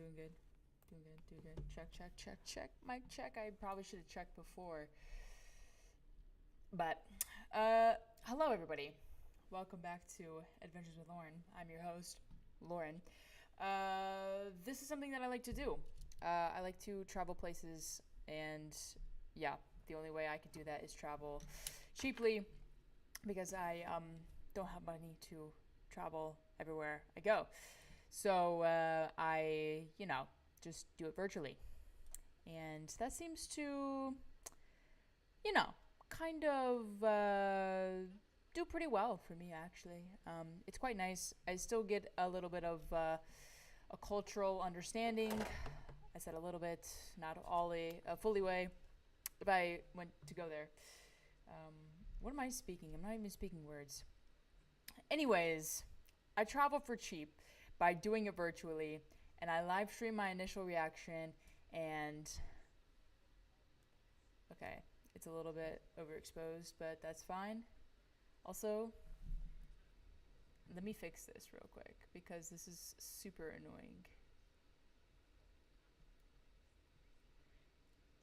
Doing good. Doing good. Doing good. Check, check, check, check. Mic check. I probably should have checked before. But, hello everybody. Welcome back to Adventures with Lauren. I'm your host, Lauren. This is something that I like to do. I like to travel places, and yeah, the only way I could do that is travel cheaply because I don't have money to travel everywhere I go. So I, just do it virtually. And that seems to, you know, kind of do pretty well for me, actually. It's quite nice. I still get a little bit of a cultural understanding. I said a little bit, not all a fully way, if I went to go there. What am I speaking? I'm not even speaking words. Anyways, I travel for cheap by doing it virtually, and I live stream my initial reaction. And okay, it's a little bit overexposed, but that's fine. Also, let me fix this real quick because this is super annoying.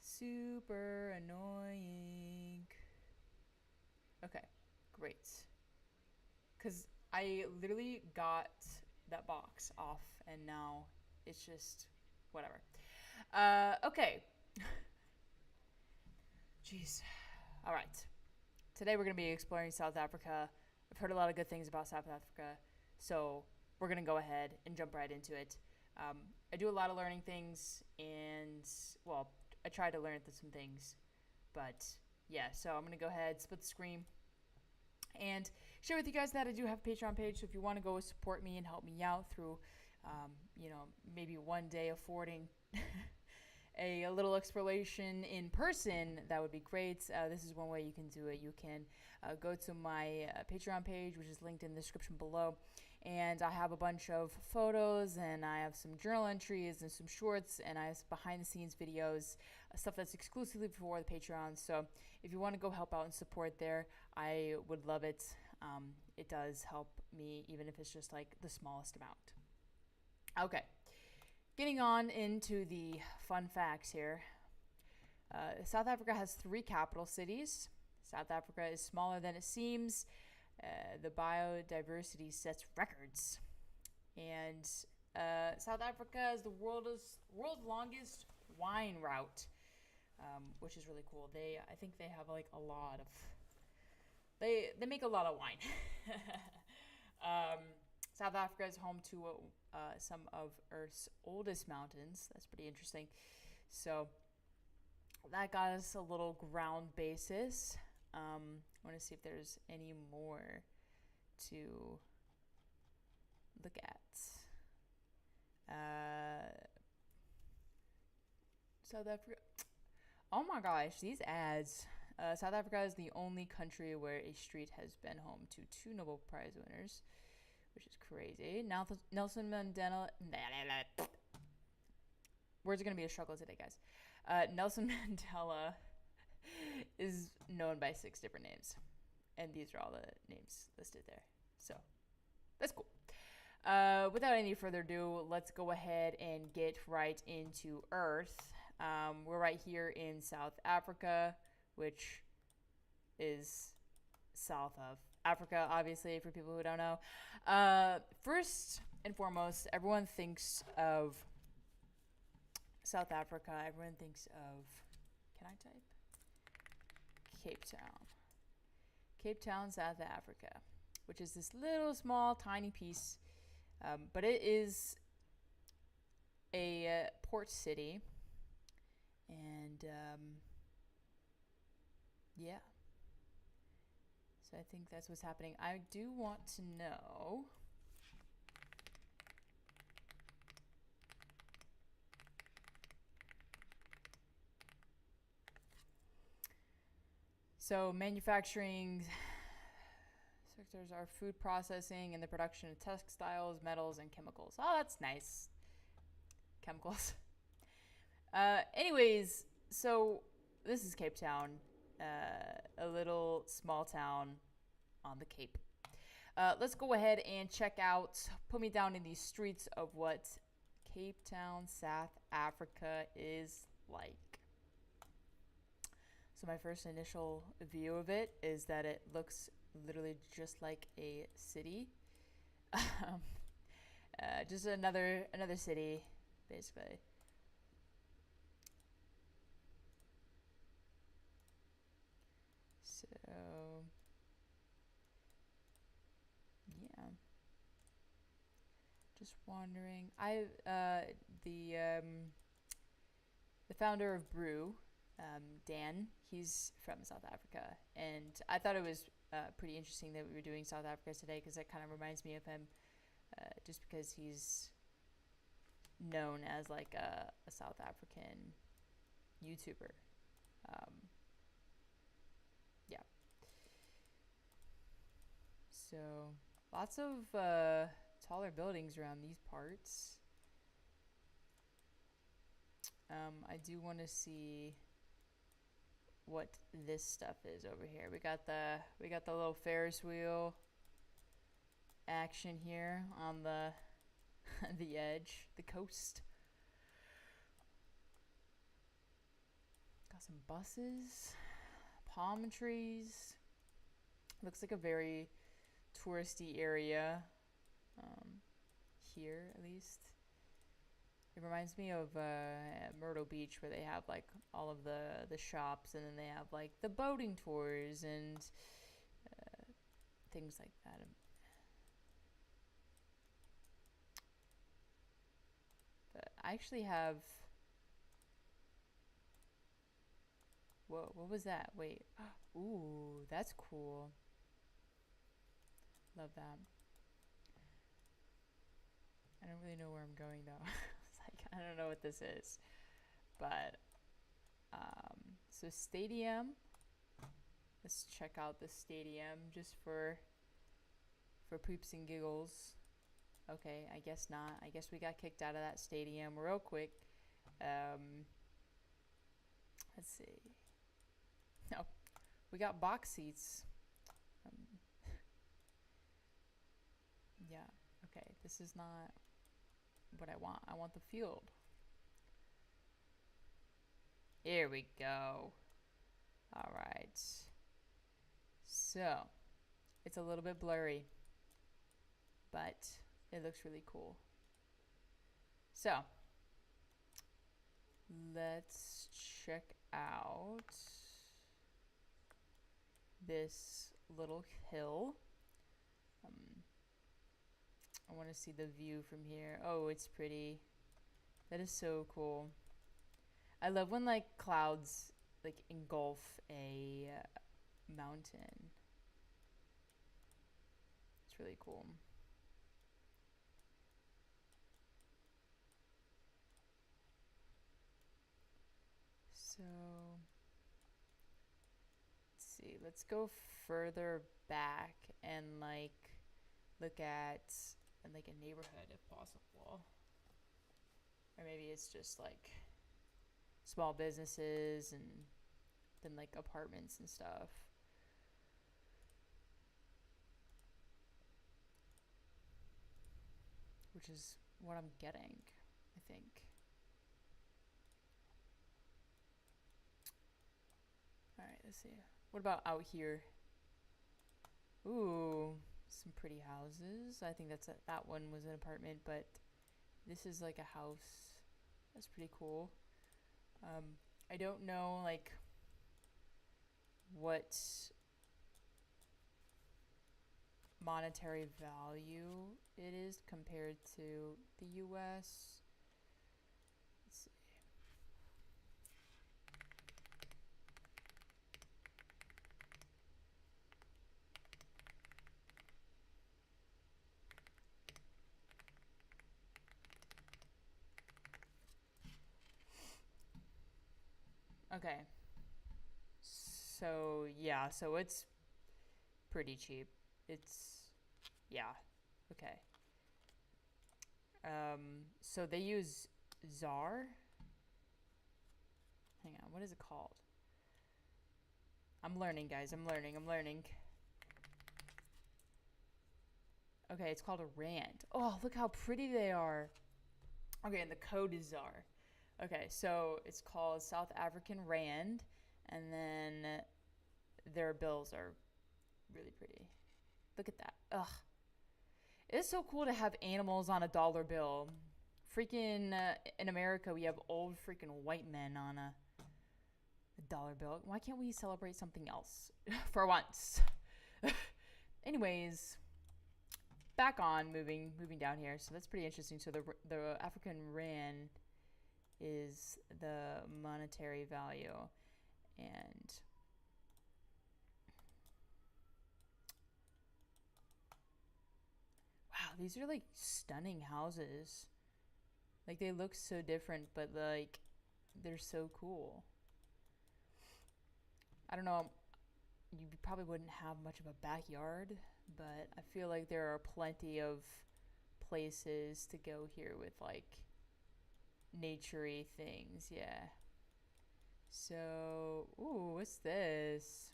Super annoying. Okay, great. Because I literally got that box off and now it's just whatever. Okay. Jeez. All right. Today we're going to be exploring South Africa. I've heard a lot of good things about South Africa, so we're going to go ahead and jump right into it. I do a lot of learning things, and, well, I try to learn some things, but yeah, so I'm going to go ahead, split the screen, and share with you guys that I do have a Patreon page, so if you want to go support me and help me out through, maybe one day affording a little exploration in person, that would be great. This is one way you can do it. You can go to my Patreon page, which is linked in the description below, and I have a bunch of photos, and I have some journal entries and some shorts, and I have behind the scenes videos, stuff that's exclusively for the Patreon. So if you want to go help out and support there, I would love it. It does help me, even if it's just like the smallest amount. Okay, getting on into the fun facts here. South Africa has 3 capital cities. South Africa is smaller than it seems. The biodiversity sets records. And South Africa is the world's longest wine route, which is really cool. I think they have like a lot of, they make a lot of wine. South Africa is home to some of Earth's oldest mountains. That's pretty interesting. So that got us a little ground basis. I want to see if there's any more to look at. South Africa. Oh my gosh, these ads. South Africa is the only country where a street has been home to 2 Nobel Prize winners, which is crazy. Nelson Mandela. Words are going to be a struggle today, guys. Nelson Mandela is known by 6 different names, and these are all the names listed there. So that's cool. Without any further ado, let's go ahead and get right into Earth. We're right here in South Africa, which is south of Africa, obviously, for people who don't know. First and foremost, everyone thinks of South Africa. Everyone thinks of, can I type? Cape Town. Cape Town, South Africa, which is this little, small, tiny piece. But it is a port city. And, yeah. So I think that's what's happening. I do want to know. So manufacturing sectors are food processing and the production of textiles, metals, and chemicals. Oh, that's nice. Chemicals. Anyways, so this is Cape Town, a little small town on the Cape. Let's go ahead and check out, put me down in the streets of what Cape Town, South Africa is like. So my first initial view of it is that it looks literally just like a city. Just another city, basically. So yeah, just wondering. The the founder of Brew, Dan, he's from South Africa, and I thought it was pretty interesting that we were doing South Africa today because that kind of reminds me of him, just because he's known as like a South African YouTuber. Um, yeah. So lots of taller buildings around these parts. I do want to see what this stuff is over here. We got the little Ferris wheel action here on the the edge, the coast. Got some buses, palm trees. Looks like a very touristy area, here at least. It reminds me of Myrtle Beach, where they have like all of the shops, and then they have like the boating tours and things like that. But I actually have. Whoa, what was that? Wait. Ooh, that's cool. Love that. I don't really know where I'm going though. It's like, I don't know what this is. But so stadium. Let's check out the stadium just for poops and giggles. Okay, I guess not. I guess we got kicked out of that stadium real quick. Let's see. No, we got box seats. Yeah, okay, this is not what I want. I want the field. Here we go. All right. So, it's a little bit blurry, but it looks really cool. So, let's check out this little hill. I want to see the view from here. Oh, it's pretty. That is so cool. I love when like clouds like engulf a mountain. It's really cool. So let's see. Let's go further back and like look at like a neighborhood if possible. Or maybe it's just like small businesses and then like apartments and stuff. Which is what I'm getting, I think. Alright, let's see. What about out here? Ooh, some pretty houses. I think that one was an apartment, but this is like a house. That's pretty cool. I don't know like what monetary value it is compared to the US. Let's see. Okay. So, yeah, so it's pretty cheap. Yeah, okay. So they use ZAR. Hang on, what is it called? I'm learning, guys. I'm learning. Okay, it's called a rand. Oh, look how pretty they are. Okay, and the code is ZAR. Okay, so it's called South African Rand, and then their bills are really pretty. Look at that. Ugh. It's so cool to have animals on a dollar bill. Freaking in America, we have old freaking white men on a dollar bill. Why can't we celebrate something else for once? Anyways, back on moving down here. So that's pretty interesting. So the African rand is the monetary value, and wow, these are like stunning houses. Like they look so different, but like they're so cool. I don't know. You probably wouldn't have much of a backyard, but I feel like there are plenty of places to go here with like naturey things. Yeah. So, ooh, what's this?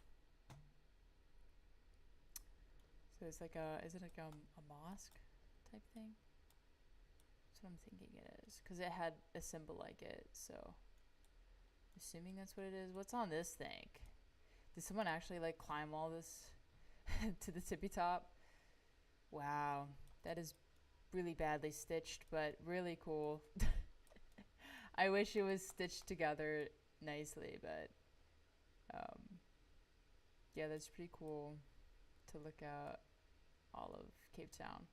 So it's like is it like a mosque type thing? That's what I'm thinking it is. Because it had a symbol like it, so assuming that's what it is. What's on this thing? Did someone actually like climb all this to the tippy top? Wow, that is really badly stitched, but really cool. I wish it was stitched together nicely, but um, yeah, that's pretty cool to look at all of Cape Town.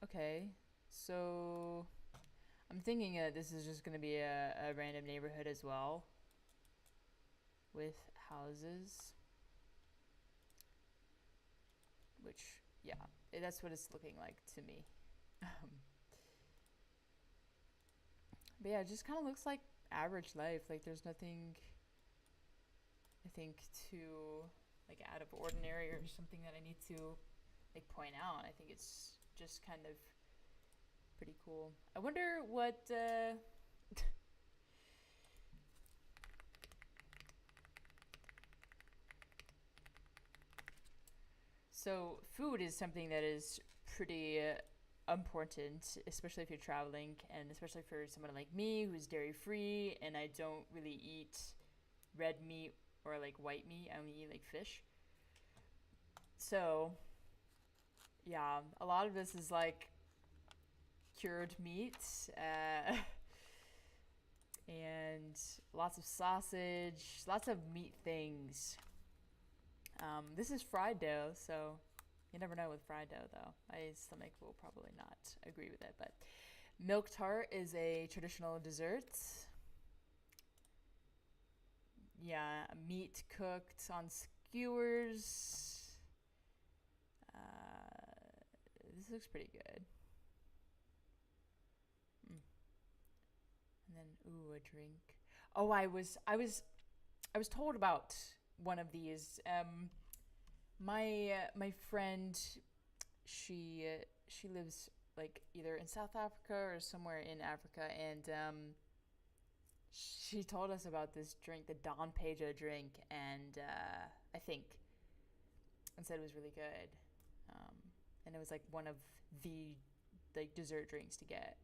Okay, so I'm thinking this is just gonna be a random neighborhood as well with houses, which, yeah, that's what it's looking like to me. Um, but yeah, it just kind of looks like average life. Like there's nothing, I think, too like out of ordinary or something that I need to like point out. I think it's just kind of pretty cool. I wonder what so food is something that is pretty important, especially if you're traveling, and especially for someone like me who's dairy free and I don't really eat red meat or like white meat. I only eat like fish. So yeah, a lot of this is like cured meat, and lots of sausage, lots of meat things. This is fried dough, so you never know with fried dough, though. My stomach will probably not agree with it. But milk tart is a traditional dessert. Yeah, meat cooked on skewers. This looks pretty good. Mm. And then, ooh, a drink. Oh, I was told about one of these. My friend, she lives like either in South Africa or somewhere in Africa, and she told us about this drink, the Don Pedro drink, and I think and said it was really good, um, and it was like one of the like dessert drinks to get.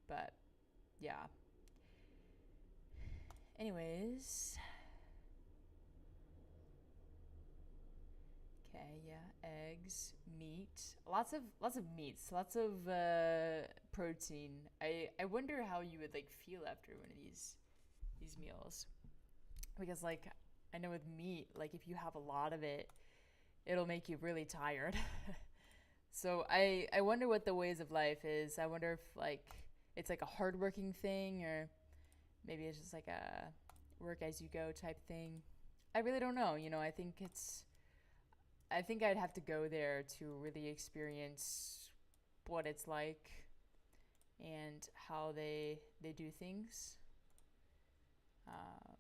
But yeah. Anyways, okay, yeah, eggs, meat, lots of meats, lots of protein. I wonder how you would like feel after one of these meals, because like I know with meat, like if you have a lot of it, it'll make you really tired. So I wonder what the ways of life is. I wonder if like it's like a hardworking thing, or maybe it's just like a work as you go type thing. I really don't know. I think I'd have to go there to really experience what it's like and how they do things. Um,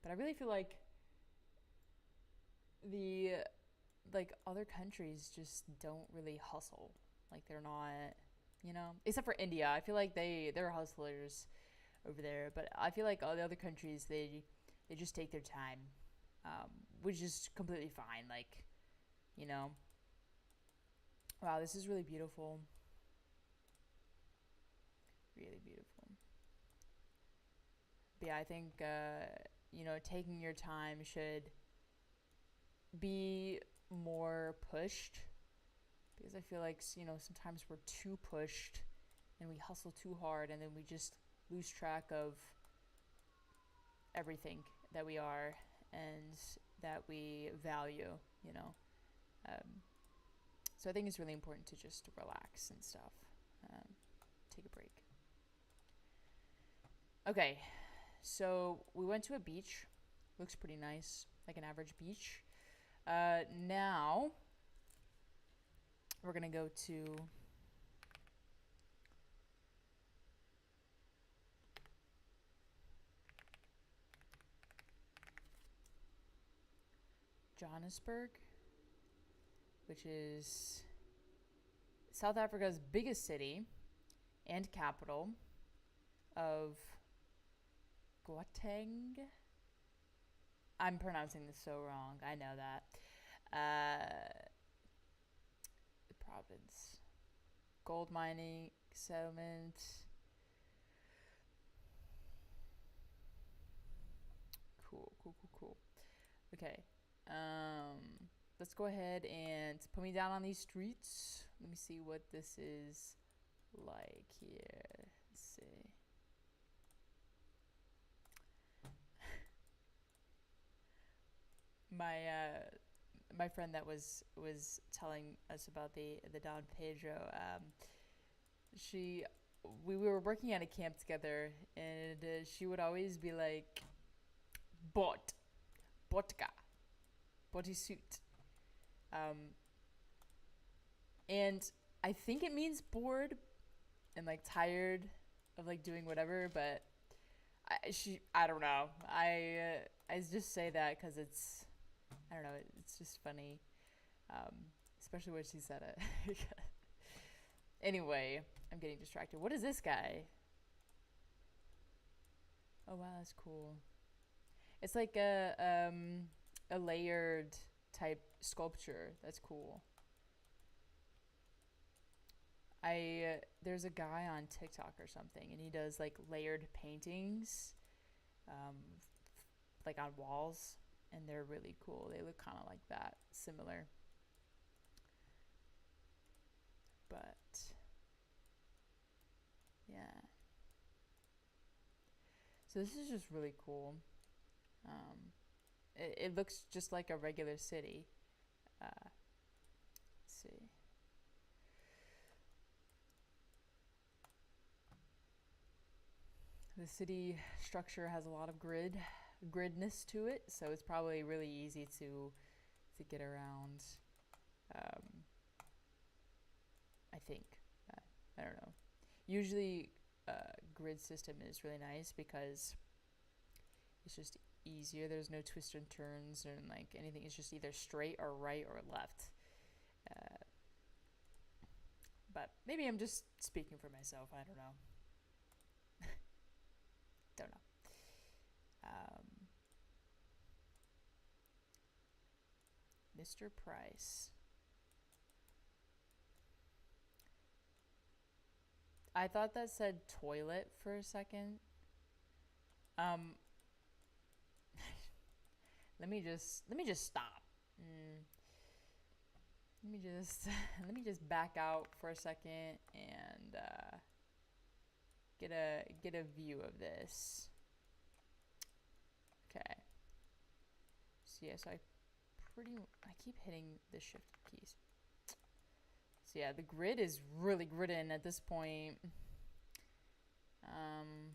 but I really feel like the like other countries just don't really hustle. Like they're not, except for India. I feel like they're hustlers over there, but I feel like all the other countries they just take their time, which is completely fine. Like, you know, wow, this is really beautiful. Really beautiful. But yeah, I think, you know, taking your time should be more pushed because I feel like, you know, sometimes we're too pushed and we hustle too hard and then we just lose track of everything that we are and that we value, you know. Um, so I think it's really important to just relax and stuff, take a break. Okay, so we went to a beach. Looks pretty nice, like an average beach. Now we're gonna go to Johannesburg, which is South Africa's biggest city and capital of Gauteng. I'm pronouncing this so wrong. I know that. The province. Gold mining settlement. Cool, cool, cool, cool. Okay. Let's go ahead and put me down on these streets. Let me see what this is like here. Let's see. My friend that was telling us about the Don Pedro. She we were working at a camp together, and she would always be like, "Bot, botka, bodysuit," um, and I think it means bored and like tired of like doing whatever, but I don't know. I just say that because it's I don't know. It's just funny, um, especially when she said it. Anyway, I'm getting distracted. What is this guy? Oh wow, that's cool. It's like a layered type sculpture. That's cool. There's a guy on TikTok or something, and he does like layered paintings, um, like on walls, and they're really cool. They look kind of like that, similar. But yeah, so this is just really cool. Um, it looks just like a regular city. Let's see. The city structure has a lot of gridness to it, so it's probably really easy to get around. Um, I think. Uh, I don't know. Usually, grid system is really nice because it's just easier. There's no twists and turns and like anything. It's just either straight or right or left. Uh, but maybe I'm just speaking for myself. I don't know. Don't know. Um, Mr. Price. I thought that said toilet for a second. Um, let me just stop. Mm, let me just let me just back out for a second and get a view of this. Okay. So yeah, so I keep hitting the shift keys. So yeah, the grid is really gridden at this point. Um,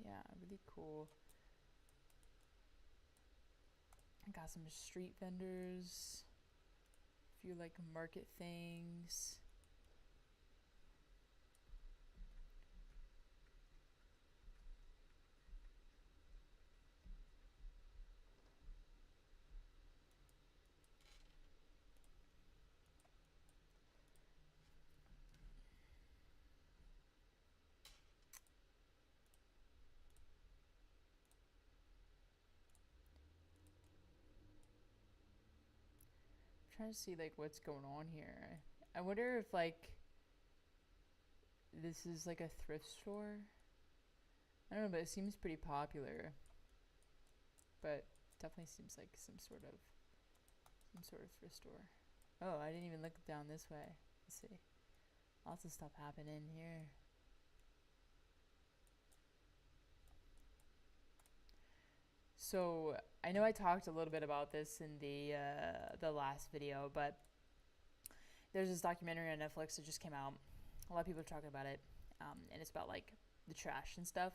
yeah, really cool. I got some street vendors, a few like market things. trying to see like what's going on here. I wonder if like this is like a thrift store. I don't know, but it seems pretty popular. But definitely seems like some sort of thrift store. Oh, I didn't even look down this way. Let's see. Lots of stuff happening here. So I know I talked a little bit about this in the last video, but there's this documentary on Netflix that just came out. A lot of people are talking about it, and it's about like the trash and stuff.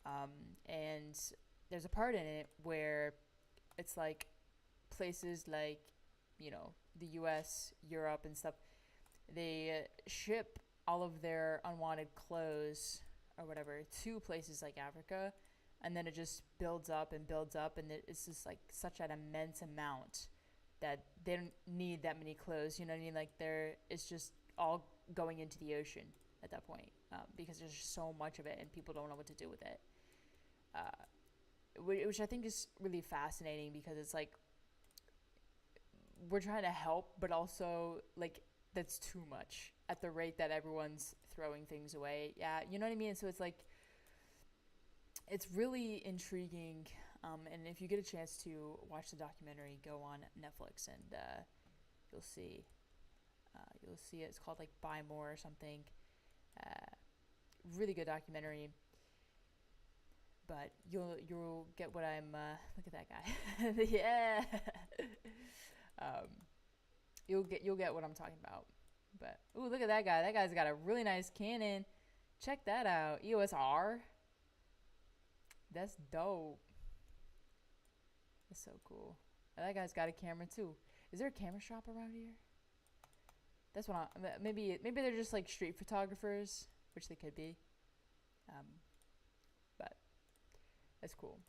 And there's a part in it where it's like places like, you know, the U.S., Europe, and stuff. They ship all of their unwanted clothes or whatever to places like Africa, and then it just builds up and builds up, and it's just like such an immense amount that they don't need that many clothes. You know what I mean? Like it's just all going into the ocean at that point, because there's just so much of it, and people don't know what to do with it. Which I think is really fascinating, because it's like we're trying to help, but also like that's too much at the rate that everyone's throwing things away. Yeah, you know what I mean? So it's like, it's really intriguing. And if you get a chance to watch the documentary, go on Netflix and you'll see. You'll see it. It's called like Buy More or something. Really good documentary. But you'll get what I'm. Look at that guy. Yeah. You'll get what I'm talking about. But ooh, look at that guy. That guy's got a really nice cannon. Check that out. EOS R. That's dope. That's so cool. That guy's got a camera too. Is there a camera shop around here? That's what maybe they're just like street photographers, which they could be. But that's cool.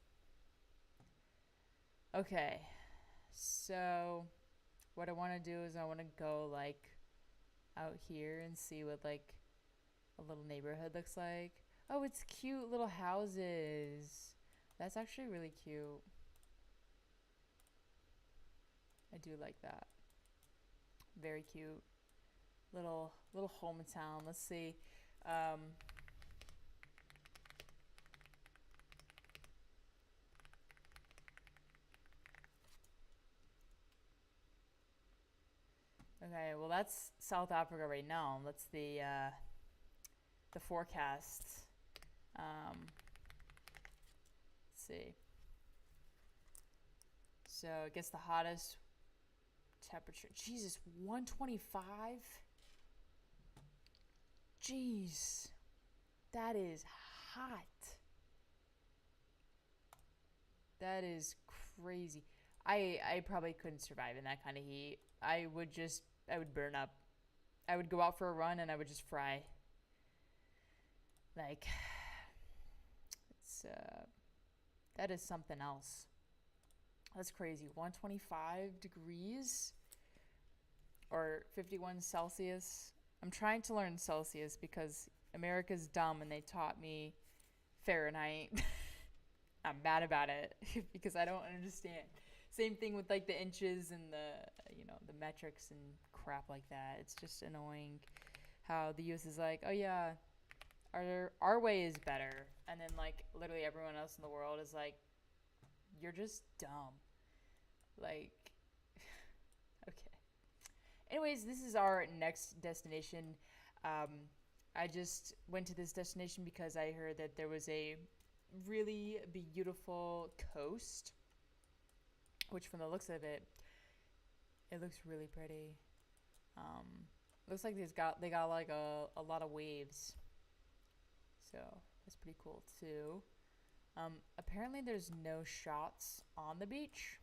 Okay, so what I want to do is I want to go like out here and see what like a little neighborhood looks like. Oh, it's cute little houses. That's actually really cute. I do like that. Very cute. Little hometown. Let's see. Okay, well that's South Africa right now. That's the forecast. Let's see. So it gets the hottest temperature. Jesus, 125? Jeez. That is hot. That is crazy. I probably couldn't survive in that kind of heat. I would burn up. I would go out for a run and I would just fry. Like, it's that is something else. That's crazy. 125 degrees or 51 Celsius. I'm trying to learn Celsius because America's dumb and they taught me Fahrenheit. I'm mad about it because I don't understand. Same thing with like the inches and the metrics and crap like that. It's just annoying how the US is like, oh yeah, our way is better, and then like literally everyone else in the world is like, you're just dumb. Like, okay. Anyways, this is our next destination. I just went to this destination because I heard that there was a really beautiful coast, which from the looks of it, it looks really pretty. Looks like they got like a lot of waves, so that's pretty cool too. Apparently there's no shots on the beach,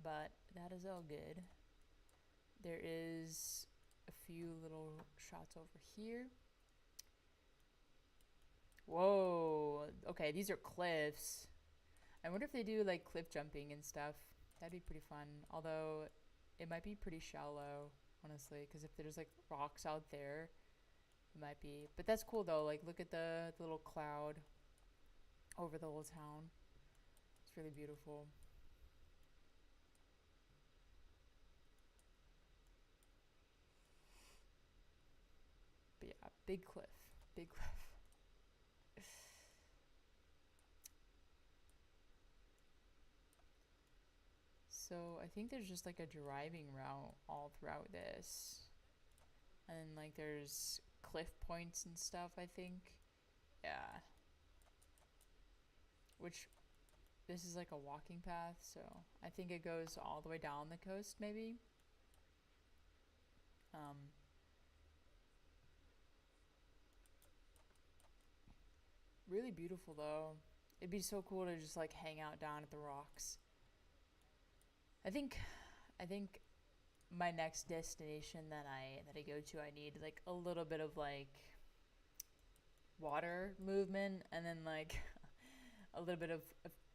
but that is all good. There is a few little shots over here. Whoa. Okay, these are cliffs. I wonder if they do like cliff jumping and stuff. That'd be pretty fun. Although it might be pretty shallow, honestly, because if there's like rocks out there, it might be. But that's cool though. Like, look at the little cloud over the whole town. It's really beautiful. Big cliff. Big cliff. So I think there's just like a driving route all throughout this. And then like there's cliff points and stuff, I think. Yeah. Which this is like a walking path, so I think it goes all the way down the coast maybe. Um Really beautiful though. It'd be so cool to just like hang out down at the rocks. I think I think my next destination that I go to, I need like a little bit of like water movement, and then like a little bit of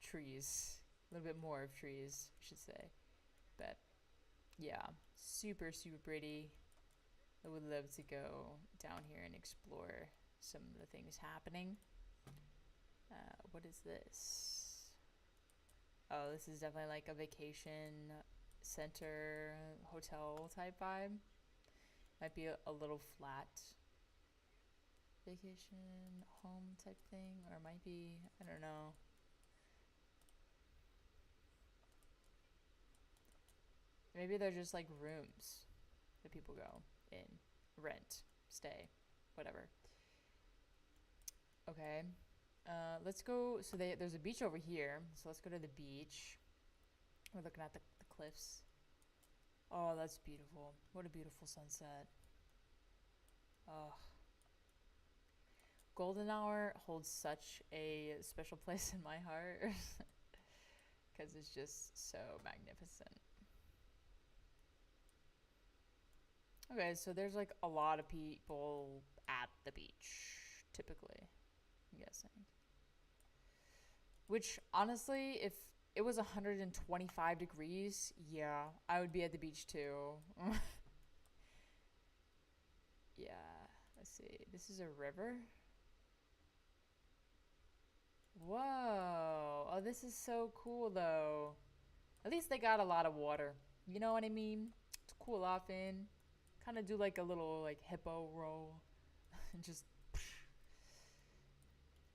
trees, a little bit more of trees, I should say. But yeah, super super pretty. I would love to go down here and explore some of the things happening. What is this? Oh, this is definitely like a vacation center hotel type vibe. Might be a little flat vacation home type thing, or it might be, I don't know. Maybe they're just like rooms that people go in, rent, stay, whatever. Okay. Let's go. So there's a beach over here. So let's go to the beach. We're looking at the cliffs. Oh, that's beautiful. What a beautiful sunset. Oh, golden hour holds such a special place in my heart because it's just so magnificent. Okay, so there's like a lot of people at the beach, typically, I'm guessing. Which, honestly, if it was 125 degrees, yeah, I would be at the beach too. Yeah, let's see. This is a river. Whoa. Oh, this is so cool though. At least they got a lot of water. You know what I mean? To cool off in. Kind of do like a little like hippo roll and just.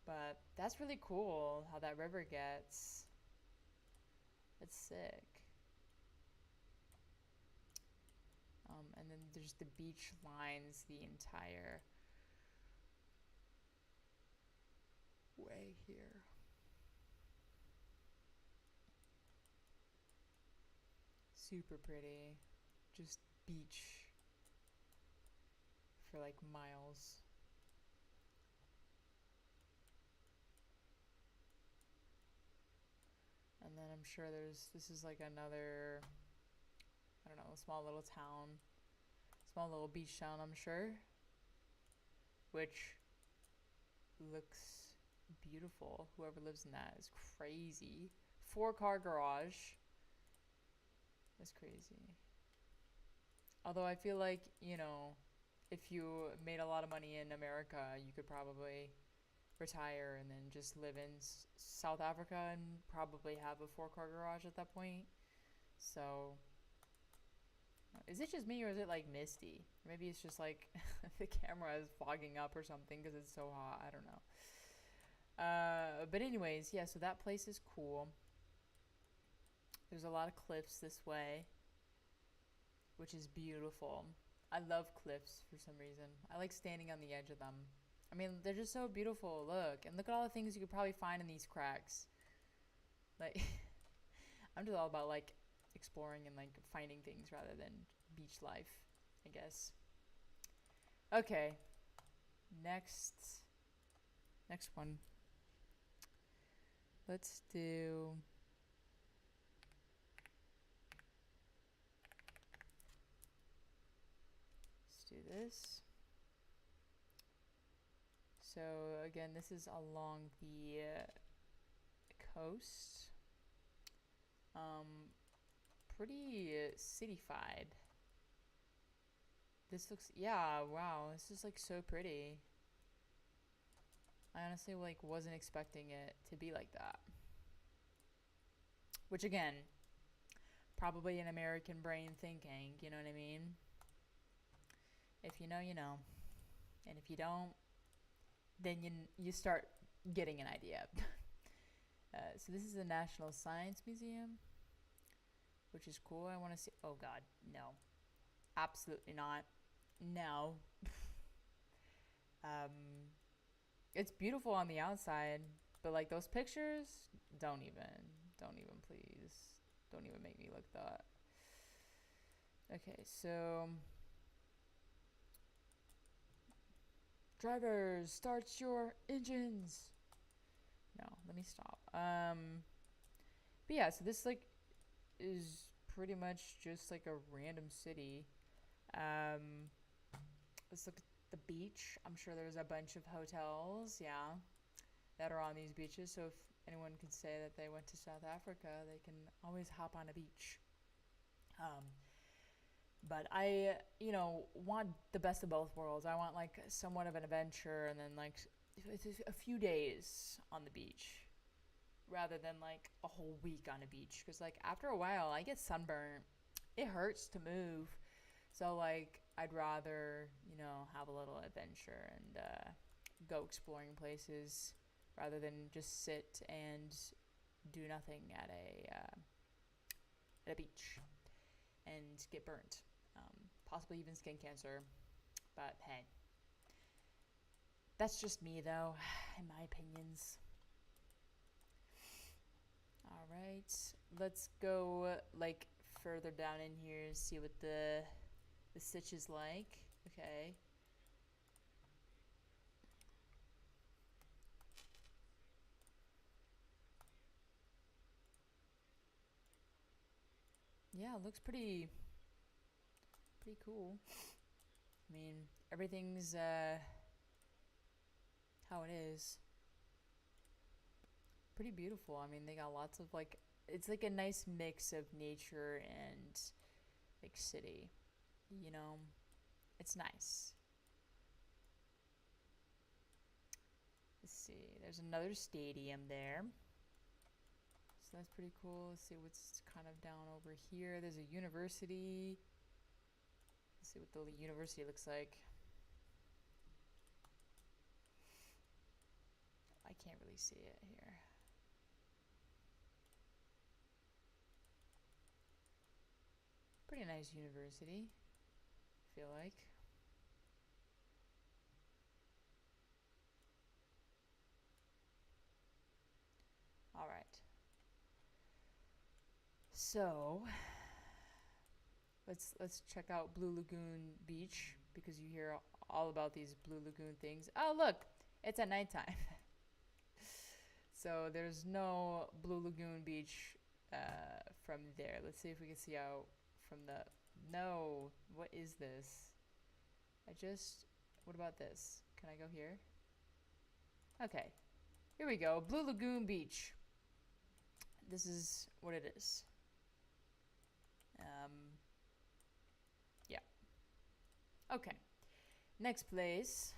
But that's really cool how that river gets. That's sick. And then there's the beach lines the entire way here. Super pretty. Just beach for like miles. And then I'm sure this is like another, I don't know, small little town, small little beach town, I'm sure, which looks beautiful. Whoever lives in that is crazy. 4-car garage. That's crazy. Although I feel like, if you made a lot of money in America, you could probably retire and then just live in South Africa and probably have a 4-car garage at that point. So, is it just me or is it like misty? Maybe it's just like the camera is fogging up or something because it's so hot. I don't know. But anyways, yeah, so that place is cool. There's a lot of cliffs this way, which is beautiful. I love cliffs for some reason. I like standing on the edge of them. I mean, they're just so beautiful. Look, and look at all the things you could probably find in these cracks. Like, I'm just all about like exploring and like finding things rather than beach life, I guess. Okay, next one. Let's do. Let's do this. So again, this is along the coast. Pretty cityfied. This looks, yeah, wow, this is like so pretty. I honestly like wasn't expecting it to be like that. Which again, probably an American brain thinking, you know what I mean? If you know, you know. And if you don't, then you start getting an idea. So this is the National Science Museum, which is cool. I want to see. Oh God, no, absolutely not. No. um, it's beautiful on the outside, but like those pictures, don't even, don't even, please, don't even make me look that. Okay, so drivers, start your engines. No, let me stop. But yeah, so this like is pretty much just like a random city. Um, let's look at the beach. I'm sure there's a bunch of hotels, yeah, that are on these beaches. So if anyone can say that they went to South Africa, they can always hop on a beach. Um, but I, want the best of both worlds. I want like somewhat of an adventure and then like a few days on the beach rather than like a whole week on a beach. Because like after a while, I get sunburnt. It hurts to move. So like I'd rather have a little adventure and go exploring places rather than just sit and do nothing at a beach and get burnt, possibly even skin cancer. But hey, that's just me though, in my opinions. All right, let's go like further down in here and see what the stitch is like. Okay. Yeah, it looks pretty cool. I mean, everything's how it is. Pretty beautiful. I mean, they got lots of like it's like a nice mix of nature and like city. You know, it's nice. Let's see. There's another stadium there. So that's pretty cool. Let's see what's kind of down over here. There's a university. Let's see what the university looks like. I can't really see it here. Pretty nice university, I feel like. All right. So, let's check out Blue Lagoon Beach because you hear all about these Blue Lagoon things. Oh, look, it's at nighttime. So there's no Blue Lagoon Beach from there. Let's see if we can see out from the. No, what is this? I just. What about this? Can I go here? Okay, here we go. Blue Lagoon Beach. This is what it is. Um, yeah. Okay. Next place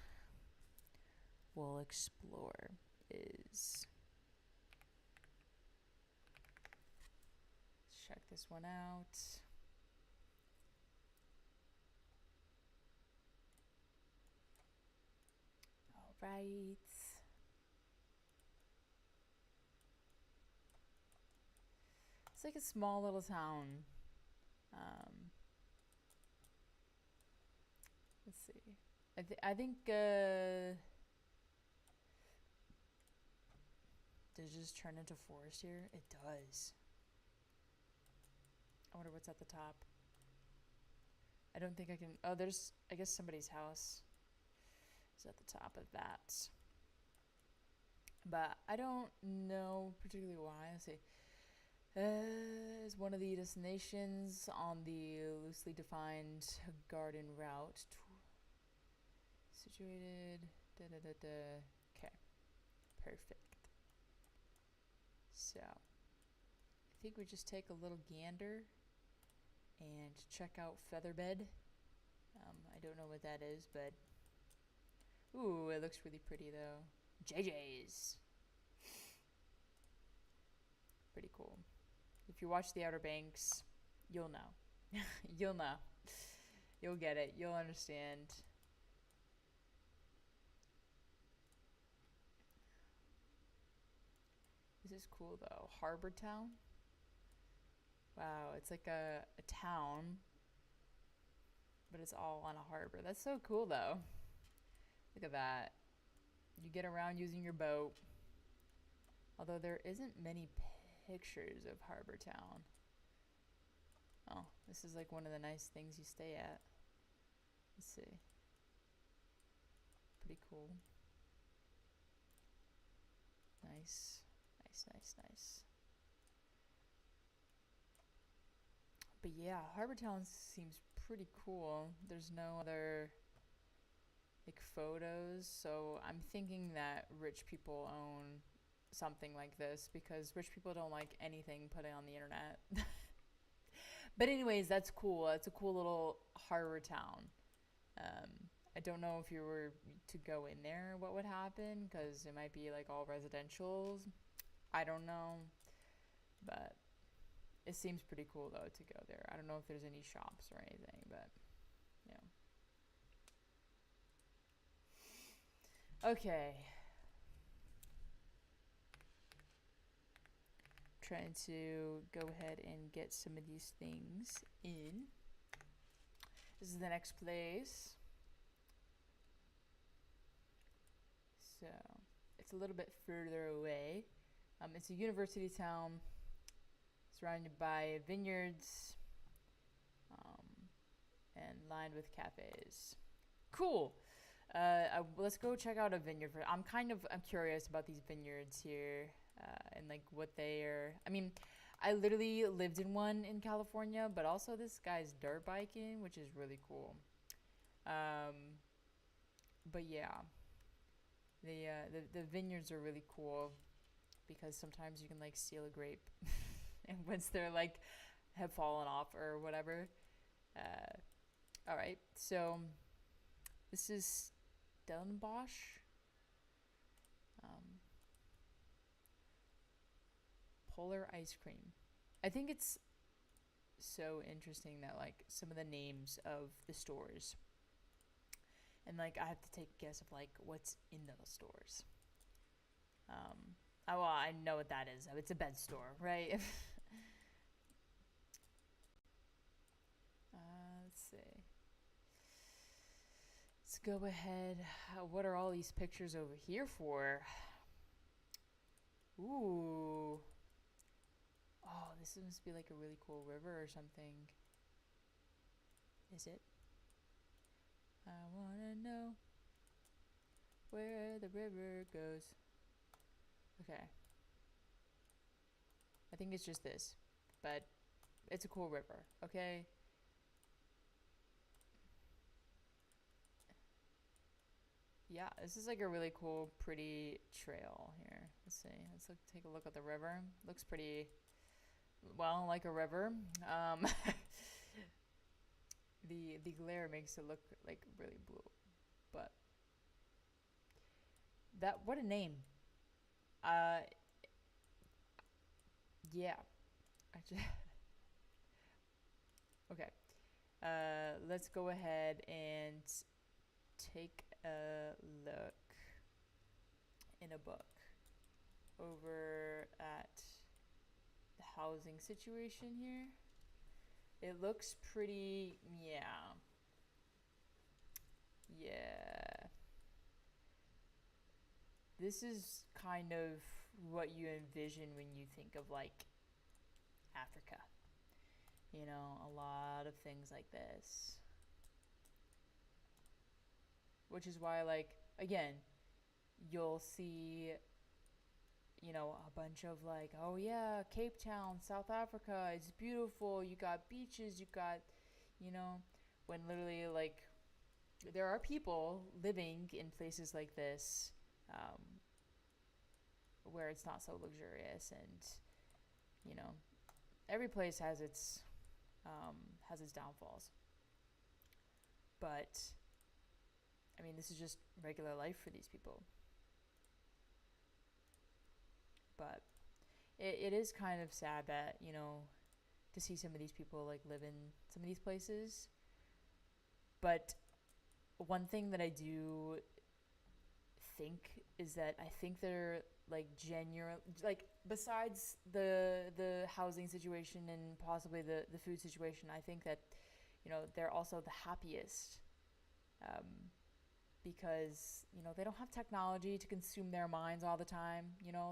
we'll explore is. Let's check this one out. All right. It's like a small little town. Um, let's see. I think does it just turn into forest here? It does. I wonder what's at the top. I don't think I can. Oh, there's, I guess, somebody's house is at the top of that. But I don't know particularly why. Let's see. Is one of the destinations on the loosely defined garden route. Situated. Da da da da. Okay. Perfect. So, I think we just take a little gander and check out Featherbed. I don't know what that is, but ooh, it looks really pretty though. JJ's. Pretty cool. If you watch The Outer Banks, you'll know. You'll know. You'll get it. You'll understand. is cool though. Harbor Town. Wow, it's like a town, but it's all on a harbor. That's so cool though. Look at that. You get around using your boat. Although there isn't many pictures of Harbor Town. Oh, this is like one of the nice things you stay at. Let's see. Pretty cool. Nice. Nice, nice, nice. But yeah, Harbor Town seems pretty cool. There's no other like photos, so I'm thinking that rich people own something like this because rich people don't like anything put on the internet. But anyways, that's cool. It's a cool little harbor town. Um, I don't know if you were to go in there, what would happen because it might be like all residentials. I don't know, but it seems pretty cool though to go there. I don't know if there's any shops or anything, but yeah. Okay. Trying to go ahead and get some of these things in. This is the next place. So it's a little bit further away. It's a university town surrounded by vineyards and lined with cafes. Cool. Let's go check out a vineyard. I'm curious about these vineyards here and like what they are. I mean, I literally lived in one in California, but also this guy's dirt biking, which is really cool. But yeah, the vineyards are really cool because sometimes you can like steal a grape, and once they're like have fallen off or whatever. All right, so this is Stellenbosch. Polar ice cream. I think it's so interesting that like some of the names of the stores and like I have to take a guess of like what's in those stores. Oh, well, I know what that is. It's a bed store, right? Let's see. Let's go ahead. What are all these pictures over here for? Ooh. Oh, this must be like a really cool river or something. Is it? I wanna know where the river goes. Okay. I think it's just this, but it's a cool river, okay? Yeah, this is like a really cool, pretty trail here. Let's see. Take a look at the river. Looks pretty, well, like a river. The glare makes it look like really blue, but what a name. Uh, yeah. Okay. Let's go ahead and take a look in a book over at the housing situation here. It looks pretty, yeah. Yeah. This is kind of what you envision when you think of like Africa. You know, a lot of things like this. Which is why, like, again, you'll see, you know, a bunch of like, oh yeah, Cape Town, South Africa, it's beautiful. You got beaches, you got, you know, when literally, like, there are people living in places like this um, where it's not so luxurious, and you know, every place has its downfalls. But I mean, this is just regular life for these people. But it is kind of sad that, you know, to see some of these people like live in some of these places. But one thing that I do think is that I think they're like genuine, like besides the housing situation and possibly the food situation, I think that they're also the happiest, um, because they don't have technology to consume their minds all the time.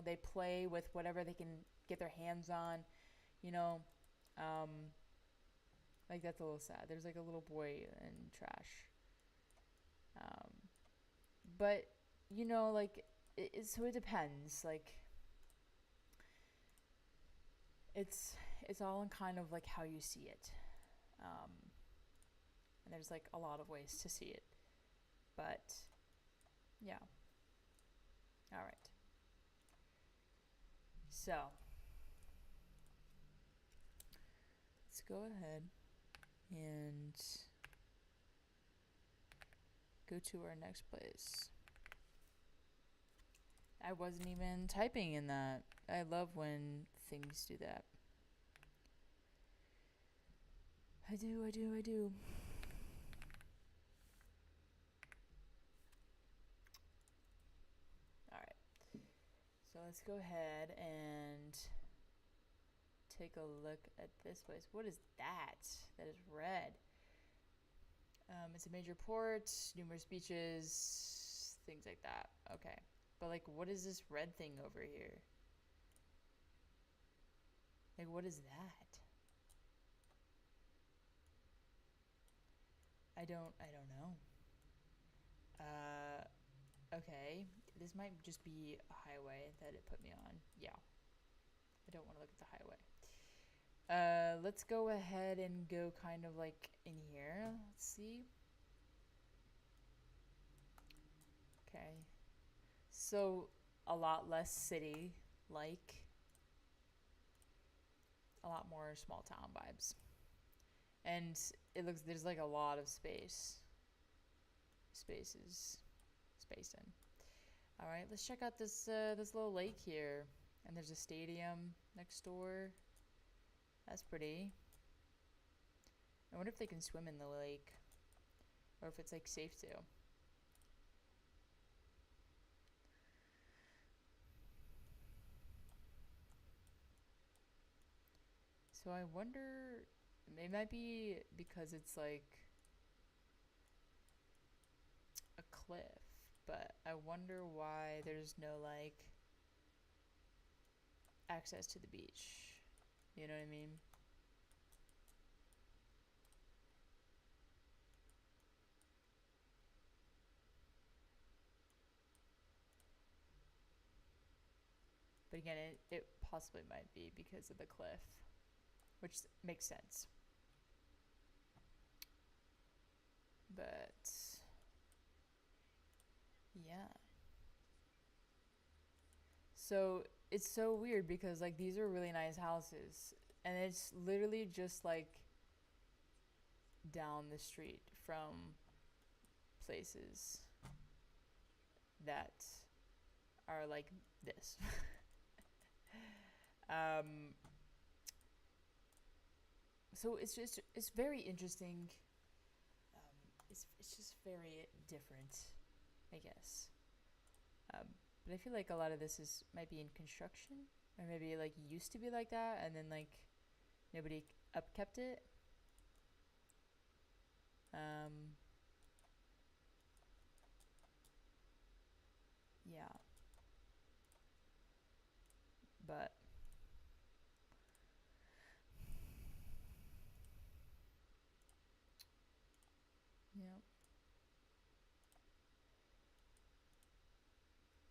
They play with whatever they can get their hands on. You know, um, like that's a little sad. There's like a little boy in trash. Um, but like so it depends. Like it's all in kind of like how you see it. Um, and there's like a lot of ways to see it. But yeah. All right. So let's go ahead and go to our next place. I wasn't even typing in that. I love when things do that. I do. Alright. So let's go ahead and take a look at this place. What is that? That is red. It's a major port, numerous beaches, things like that. Okay. But like, what is this red thing over here? Like, what is that? I don't know. Okay. This might just be a highway that it put me on. Yeah. I don't want to look at the highway. Let's go ahead and go kind of like in here. Let's see. Okay. So a lot less city like, a lot more small town vibes. And it looks there's like a lot of spaces spaced in. All right, let's check out this little lake here. And there's a stadium next door. That's pretty. I wonder if they can swim in the lake, or if it's like safe to. So I wonder, it might be because it's like a cliff, but I wonder why there's no like access to the beach. You know what I mean? But again, it possibly might be because of the cliff, which makes sense. But yeah. So it's so weird because like these are really nice houses, and it's literally just like down the street from places that are like this. um, so it's very interesting. It's just very different, I guess. But I feel like a lot of this might be in construction, or maybe like used to be like that, and then like nobody upkept it. Um, yeah, but yeah,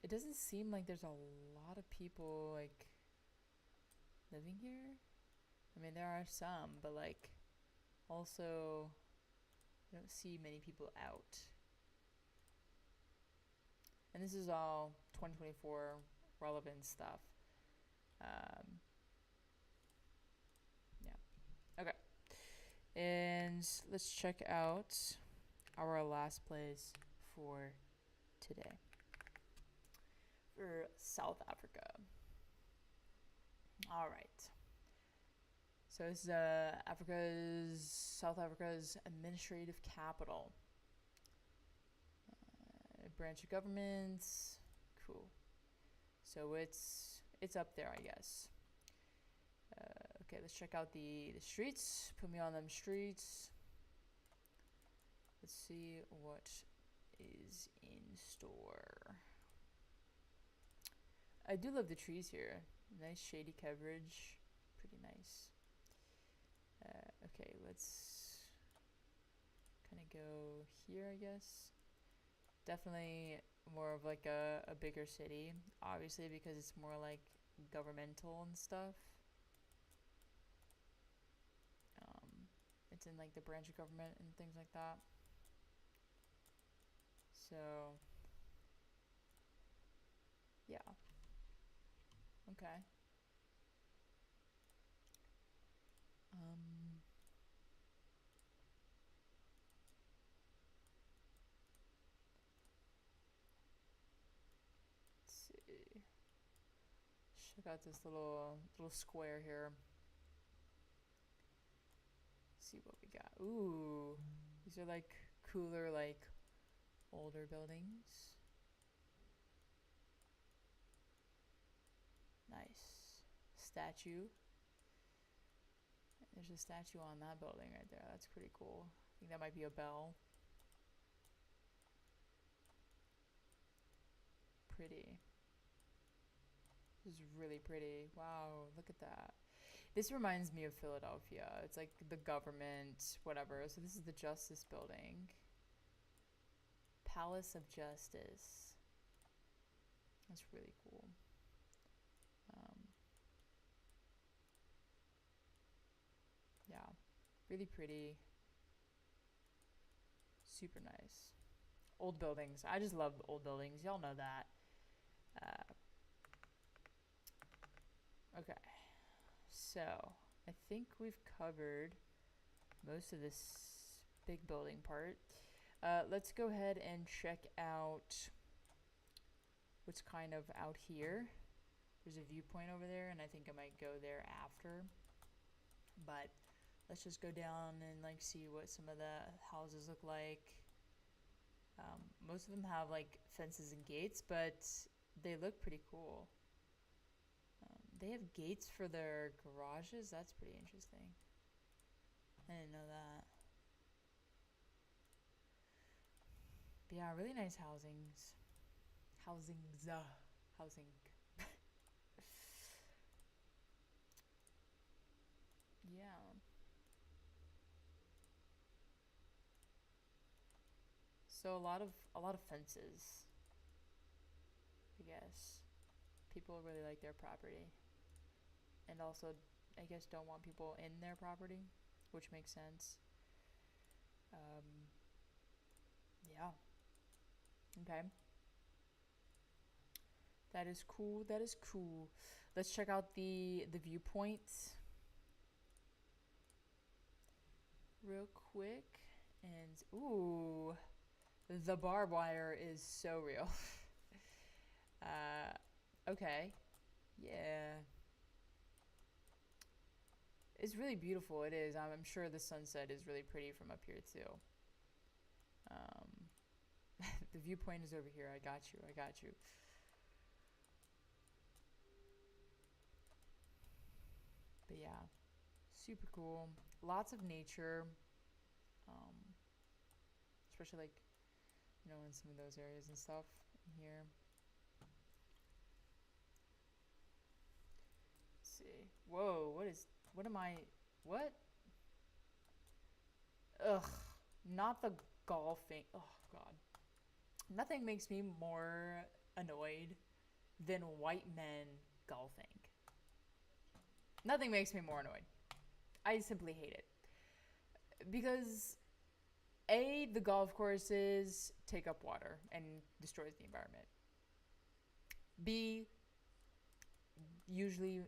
it doesn't seem like there's a lot of people like living here. I mean, there are some, but like also I don't see many people out. And this is all 2024 relevant stuff. Um, yeah. Okay. And let's check out our last place for today. For South Africa. All right. So this is South Africa's administrative capital. Branch of government. Cool. So it's up there, I guess. Okay, let's check out the streets. Put me on them streets. Let's see what is in store. I do love the trees here. Nice shady coverage. Pretty nice. Okay, let's kind of go here, I guess. Definitely more of like a bigger city, obviously, because it's more like governmental and stuff. It's in like the branch of government and things like that. So, yeah. Okay. Um, let's see. Check out this little square here. See what we got. Ooh, these are like cooler, like older buildings. Nice. Statue. There's a statue on that building right there. That's pretty cool. I think that might be a bell. Pretty. This is really pretty. Wow, look at that. This reminds me of Philadelphia. It's like the government, whatever. So this is the Justice Building. Palace of Justice. That's really cool. Yeah, really pretty. Super nice. Old buildings. I just love old buildings. Y'all know that. Okay. So, I think we've covered most of this big building part. Let's go ahead and check out what's kind of out here. There's a viewpoint over there, and I think I might go there after. But let's just go down and like see what some of the houses look like. Most of them have like fences and gates, but they look pretty cool. They have gates for their garages. That's pretty interesting. I didn't know that. But yeah, really nice housings. Housing. Yeah. So a lot of fences, I guess. People really like their property. And also, I guess, don't want people in their property, which makes sense. Yeah. Okay. That is cool. That is cool. Let's check out the viewpoints real quick. And ooh, the barbed wire is so real. Okay. Yeah. It's really beautiful. It is. I'm sure the sunset is really pretty from up here too. The viewpoint is over here. I got you. I got you. But yeah, super cool. Lots of nature, um, especially like in some of those areas and stuff in here. Let's see. Whoa, what am I? What? Ugh, not the golfing. Oh God, nothing makes me more annoyed than white men golfing. Nothing makes me more annoyed. I simply hate it. Because A, the golf courses take up water and destroys the environment. B, usually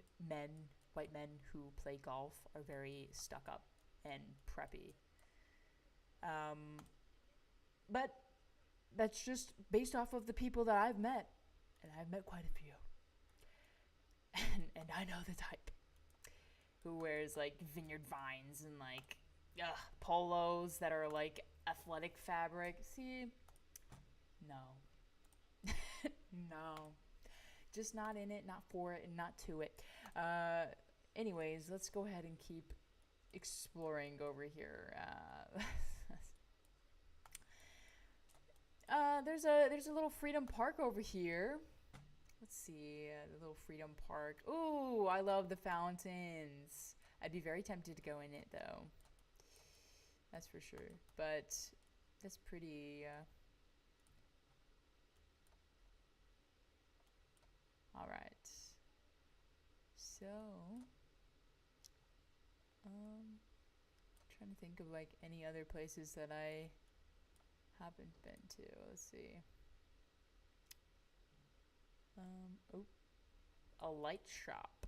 white men who play golf are very stuck up and preppy. But that's just based off of the people that I've met. And I've met quite a few. And I know the type. Who wears like vineyard vines and like polos that are like athletic fabric. See, no. No. just not in it, not for it, and not to it. Anyways, let's go ahead and keep exploring over here. There's a little Freedom Park over here. Let's see, the little Freedom Park. Ooh, I love the fountains. I'd be very tempted to go in it though. That's for sure. But that's pretty. All right. So, trying to think of like any other places that I haven't been to. Let's see. Oh, a light shop.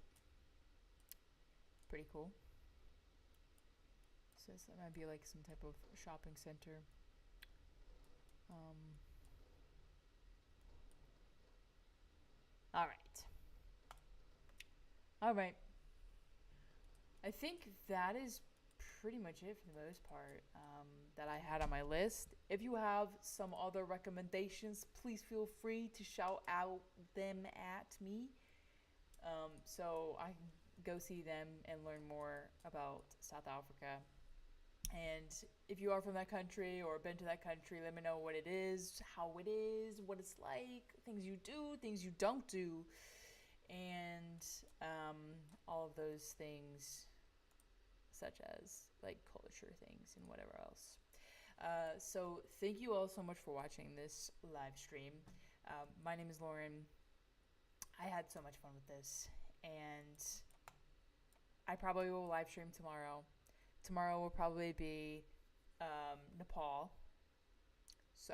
Pretty cool. So that might be like some type of shopping center. All right. All right. I think that is pretty much it for the most part that I had on my list. If you have some other recommendations, please feel free to shout out them at me so I can go see them and learn more about South Africa. And if you are from that country or been to that country, let me know what it is, how it is, what it's like, things you do, things you don't do, and all of those things, such as like culture things and whatever else. So thank you all so much for watching this live stream. My name is Lauren. I had so much fun with this, and I probably will live stream tomorrow. Tomorrow will probably be Nepal. So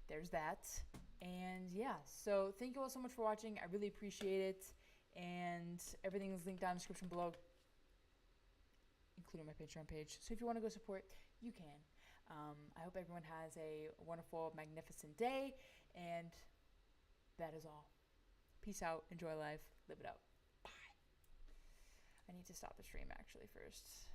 there's that. And yeah, so thank you all so much for watching. I really appreciate it. And everything is linked down in the description below, including my Patreon page. So if you want to go support, you can. I hope everyone has a wonderful, magnificent day. And that is all. Peace out. Enjoy life. Live it up. Bye. I need to stop the stream actually first.